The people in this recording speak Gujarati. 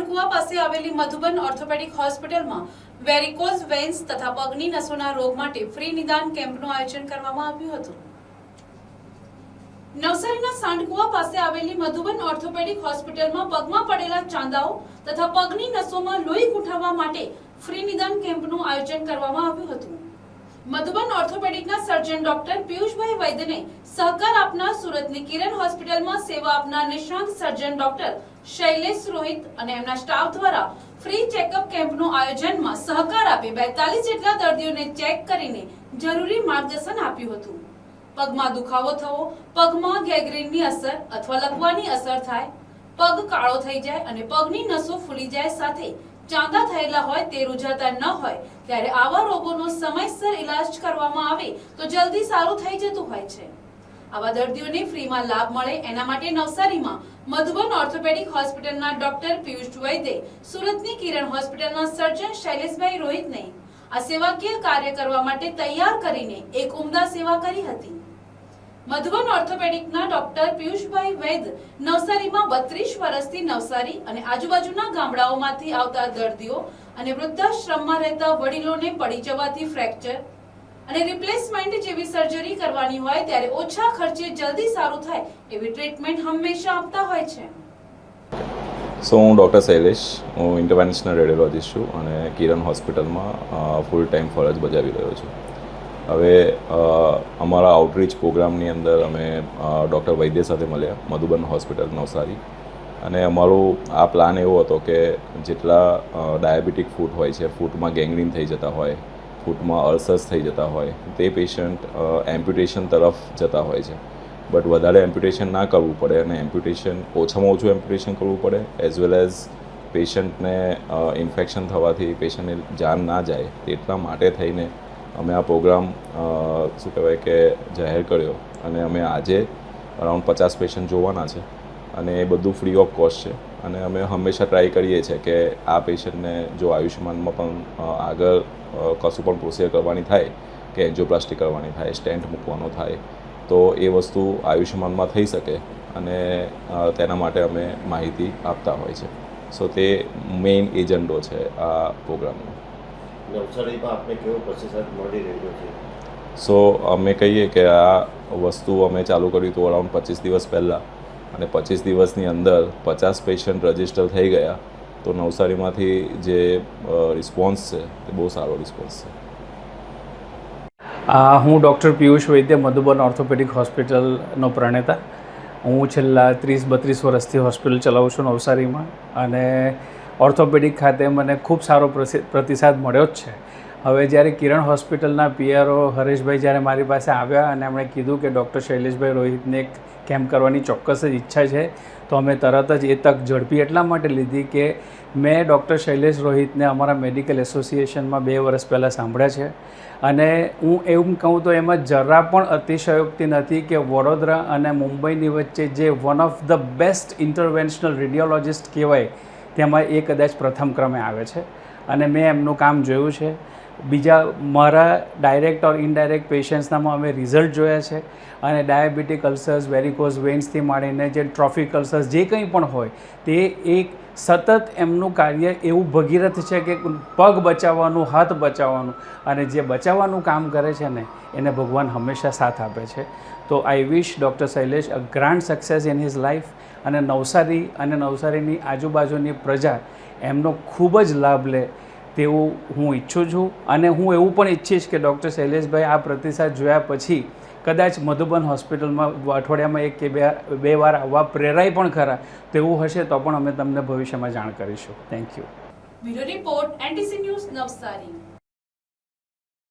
સાંડકુવા પાસે આવેલી મધુબન ઓર્થોપેડિક હોસ્પિટલમાં વેરિકોઝ વેન્સ તથા પગની નસોના રોગ માટે ફ્રી નિદાન કેમ્પનું આયોજન કરવામાં આવ્યું હતું। નવસારીના સાંડકુવા પાસે આવેલી મધુબન ઓર્થોપેડિક હોસ્પિટલમાં પગમાં પડેલા ચાંદાઓ તથા પગની નસોમાં લોહી ઉઠાવવા માટે ફ્રી નિદાન કેમ્પનું આયોજન કરવામાં આવ્યું હતું। મધુબન ઓર્થોપેડિકના સર્જન ડોક્ટર પિયુષભાઈ વૈદ્યને સહકાર આપનાર સુરતની કિરણ હોસ્પિટલમાં સેવા આપનાર નિષ્ણાંત સર્જન ડોક્ટર શૈલેષ રોહિત અને એમના સ્ટાફ દ્વારા ફ્રી ચેકઅપ કેમ્પનું આયોજનમાં સહકાર આપી 42 જેટલા દર્દીઓને ચેક કરીને જરૂરી માર્ગદર્શન આપ્યું હતું। પગમાં દુખાવો થવો, પગમાં ગેંગ્રીનની અસર અથવા લકવાની અસર થાય, પગ કાળો થઈ જાય અને પગની નસો ફૂલી જાય સાથે ચાંદા થયેલા હોય તે રૂજાતા ન હોય ત્યારે આવા રોગોનો સમયસર ઇલાજ કરવામાં આવે તો જલ્દી સારું થઈ જતું હોય છે। આવા દર્દીઓને ફ્રીમાં લાભ મળે એના માટે નવસારીમાં મધુબન ઓર્થોપેડિક હોસ્પિટલના ડોક્ટર પિયુષ વૈદ્ય, સુરતની કિરણ હોસ્પિટલના સર્જન શૈલેષભાઈ રોહિતને આ સેવાકીય કાર્ય કરવા માટે તૈયાર કરીને એક ઉમદા સેવા કરી હતી। મધુબન ઓર્થોપેડિકના ડોક્ટર પિયુષભાઈ વૈદ્ય નવસારીમાં 32 વર્ષથી નવસારી અને આજુબાજુના ગામડાઓમાંથી આવતા દર્દીઓ અને વૃદ્ધાશ્રમમાં રહેતા વડીલોને પડી જવાથી ફ્રેક્ચર અને રિપ્લેસમેન્ટ જેવી સર્જરી કરવાની હોય ત્યારે ઓછા ખર્ચે જલ્દી સારું થાય એવી ટ્રીટમેન્ટ હંમેશા આપતા હોય છે। હું ડૉક્ટર શૈલેષ, હું ઇન્ટરવેન્શનલ રેડિયોલોજિસ્ટ છું અને કિરણ હોસ્પિટલમાં ફૂલ ટાઈમ ફરજ બજાવી રહ્યો છું। હવે અમારા આઉટરીચ પ્રોગ્રામની અંદર અમે ડૉક્ટર વૈદ્ય સાથે મળ્યા મધુબન હોસ્પિટલ નવસારી અને અમારો આ પ્લાન એવો હતો કે જેટલા ડાયાબિટીક ફૂટ હોય છે, ફૂટમાં ગેંગ્રીન થઈ જતા હોય, ફૂટમાં અલ્સર્સ થઈ જતા હોય, તે પેશન્ટ એમ્પ્યુટેશન તરફ જતા હોય છે, બટ વધારે એમ્પ્યુટેશન ના કરવું પડે અને ઓછામાં ઓછું એમ્પ્યુટેશન કરવું પડે એઝ વેલ એઝ પેશન્ટને ઇન્ફેક્શન થવાથી પેશન્ટને જાન ના જાય એટલા માટે થઈને અમે આ પ્રોગ્રામ શું કહેવાય કે જાહેર કર્યો અને અમે આજે અરાઉન્ડ 50 પેશન્ટ જોવાના છે અને એ બધું ફ્રી ઓફ કોસ્ટ છે અને અમે હંમેશા ટ્રાય કરીએ છીએ કે આ પેશન્ટને જો આયુષ્યમાનમાં પણ આગળ કશું પણ પ્રોસિજર કરવાની થાય કે એન્જિયોપ્લાસ્ટી કરવાની થાય, સ્ટેન્ટ મૂકવાનો થાય તો એ વસ્તુ આયુષ્યમાનમાં થઈ શકે અને તેના માટે અમે માહિતી આપતા હોય છે। સો તે મેઇન એજન્ડો છે આ પ્રોગ્રામનો। નવસારીમાં આપને કેવો પ્રતિસાદ મળી રહ્યો છે? સો અમે કહીએ કે આ વસ્તુ અમે ચાલુ કર્યું હતું અરાઉન્ડ 25 દિવસ પહેલાં અને 25 દિવસની અંદર 50 પેશન્ટ રજિસ્ટર થઈ ગયા તો નવસારીમાંથી જે રિસ્પોન્સ છે તે બહુ સારો રિસ્પોન્સ છે। હું ડૉક્ટર પિયુષ વૈદ્ય, મધુબન ઓર્થોપેડિક હોસ્પિટલનો પ્રણેતા। હું છેલ્લા 30-32 વર્ષથી હોસ્પિટલ ચલાવું છું નવસારીમાં અને ઓર્થોપેડિક ખાતે મને ખૂબ સારો પ્રતિસાદ મળ્યો જ છે। હવે જ્યારે કિરણ હોસ્પિટલના પીઆરઓ હરેશભાઈ જ્યારે મારી પાસે આવ્યા અને એમણે કીધું કે ડૉક્ટર શૈલેષભાઈ રોહિતને એક કેમ્પ કરવાની ચોક્કસ જ ઈચ્છા છે તો અમે તરત જ એ તક ઝડપી એટલા માટે લીધી કે મેં ડૉક્ટર શૈલેષ રોહિતને અમારા મેડિકલ એસોસિએશનમાં 2 વર્ષ પહેલાં સાંભળ્યા છે અને હું એવું કહું તો એમાં જરા પણ અતિશયોક્તિ નથી કે વડોદરા અને મુંબઈની વચ્ચે જે one of the best ઇન્ટરવેન્શનલ radiologist કહેવાય તેમાં એ કદાચ પ્રથમ ક્રમે આવે છે અને મેં એમનું કામ જોયું છે। બીજા મારા ડાયરેક્ટ ઓર ઇનડાયરેક્ટ પેશન્ટ્સનામાં અમે રિઝલ્ટ જોયા છે અને ડાયાબિટીક અલ્સર્સ, વેરિકોઝ વેન્સથી માંડીને જે ટ્રોફિક અલ્સર્સ જે કંઈ પણ હોય તે એક સતત એમનું કાર્ય એવું ભગીરથ છે કે પગ બચાવવાનું, હાથ બચાવવાનું અને જે બચાવવાનું કામ કરે છે ને એને ભગવાન હંમેશા સાથ આપે છે। તો I wish doctor Shailesh a grand success in his life અને નવસારી અને નવસારીની આજુબાજુની પ્રજા એમનો ખૂબ જ લાભ લે તેવું હું ઈચ્છું છું અને હું એવું પણ ઈચ્છીશ કે ડૉક્ટર શૈલેષભાઈ આ પ્રતિસાદ જોયા પછી કદાચ મધુબન હોસ્પિટલમાં અઠવાડિયામાં 1 કે 2 વાર આવવા પ્રેરાય પણ ખરા તેવું હશે તો પણ અમે તમને ભવિષ્યમાં જાણ કરીશું। Thank you. Bureau report, NTC news, Navsari.